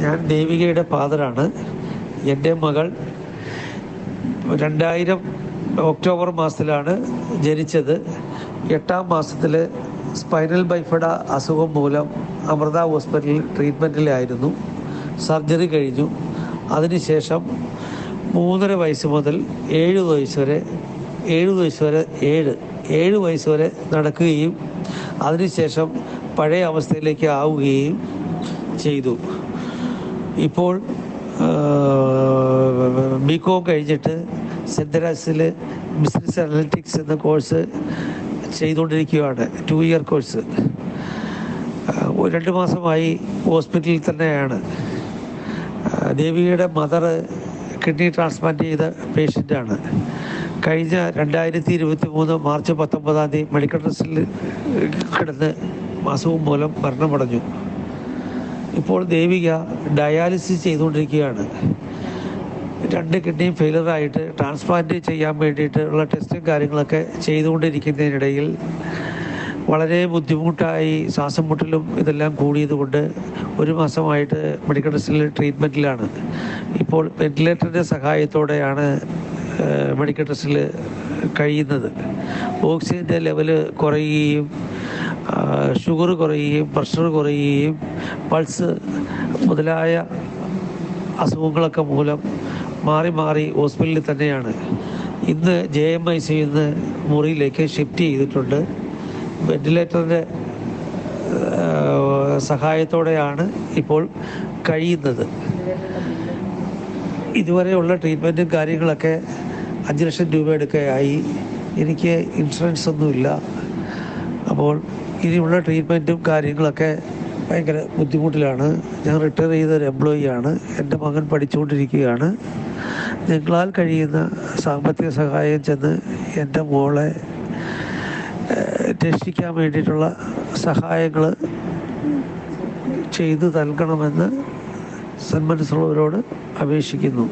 ഞാൻ ദേവികയുടെ ഫാദറാണ്. എൻ്റെ മകൾ 2000 ഒക്ടോബർ മാസത്തിലാണ് ജനിച്ചത്. 8ാം മാസത്തിൽ സ്പൈനൽ ബൈഫഡ അസുഖം മൂലം അമൃത ഹോസ്പിറ്റലിൽ ട്രീറ്റ്മെൻറ്റിലായിരുന്നു. സർജറി കഴിഞ്ഞു. അതിനുശേഷം 3.5 വയസ്സ് മുതൽ 7 വയസ്സ് വരെ നടക്കുകയും അതിനുശേഷം പഴയ അവസ്ഥയിലേക്ക് ആവുകയും ചെയ്തു. ഇപ്പോൾ ബികോം കഴിഞ്ഞിട്ട് സെൻറ് തെരേസയിൽ ബിസിനസ് അനലിറ്റിക്സ് എന്ന കോഴ്സ് ചെയ്തുകൊണ്ടിരിക്കുകയാണ്. 2 ഇയർ കോഴ്സ്. 2 മാസമായി ഹോസ്പിറ്റലിൽ തന്നെയാണ്. ദേവികയുടെ മദർ കിഡ്നി ട്രാൻസ്പ്ലാന്റ് ചെയ്ത പേഷ്യൻ്റാണ്. കഴിഞ്ഞ 2023 മാർച്ച് 19 മെഡിക്കൽ ട്രസ്റ്റിൽ കിടന്ന് അസുഖം മൂലം മരണമടഞ്ഞു. ഇപ്പോൾ ദേവിക ഡയാലിസിസ് ചെയ്തുകൊണ്ടിരിക്കുകയാണ്. 2 കിഡ്നിയും ഫെയിലറായിട്ട് ട്രാൻസ്പ്ലാന്റ് ചെയ്യാൻ വേണ്ടിയിട്ടുള്ള ടെസ്റ്റും കാര്യങ്ങളൊക്കെ ചെയ്തുകൊണ്ടിരിക്കുന്നതിനിടയിൽ വളരെ ബുദ്ധിമുട്ടായി, ശ്വാസം മുട്ടലും ഇതെല്ലാം കൂടിയതുകൊണ്ട് 1 മാസമായിട്ട് മെഡിക്കൽ ട്രസ്റ്റിൽ ട്രീറ്റ്മെൻറ്റിലാണ്. ഇപ്പോൾ വെന്റിലേറ്ററിൻ്റെ സഹായത്തോടെയാണ് മെഡിക്കൽ ട്രസ്റ്റിൽ കഴിയുന്നത്. ഓക്സിജൻ്റെ ലെവല് കുറയുകയും ഷുഗർ കുറയുകയും പ്രഷർ കുറയുകയും പൾസ് മുതലായ അസുഖങ്ങളൊക്കെ മൂലം മാറി മാറി ഹോസ്പിറ്റലിൽ തന്നെയാണ്. ഇന്ന് JMIC മുറിയിലേക്ക് ഷിഫ്റ്റ് ചെയ്തിട്ടുണ്ട്. വെന്റിലേറ്ററിൻ്റെ സഹായത്തോടെയാണ് ഇപ്പോൾ കഴിയുന്നത്. ഇതുവരെയുള്ള ട്രീറ്റ്മെൻറ്റും കാര്യങ്ങളൊക്കെ 5 ലക്ഷം രൂപയൊക്കെ ആയി. എനിക്ക് ഇൻഷുറൻസ് ഒന്നുമില്ല. അപ്പോൾ ഇനിയുള്ള ട്രീറ്റ്മെൻറ്റും കാര്യങ്ങളൊക്കെ ഭയങ്കര ബുദ്ധിമുട്ടിലാണ്. ഞാൻ റിട്ടയർ ചെയ്തൊരു എംപ്ലോയിയാണ്. എൻ്റെ മകൻ പഠിച്ചുകൊണ്ടിരിക്കുകയാണ്. നിങ്ങളാൽ കഴിയുന്ന സാമ്പത്തിക സഹായം ചെന്ന് എൻ്റെ മോളെ രക്ഷിക്കാൻ വേണ്ടിയിട്ടുള്ള സഹായങ്ങൾ ചെയ്തു നൽകണമെന്ന് സന്മനസ്സുള്ളവരോട് അപേക്ഷിക്കുന്നു.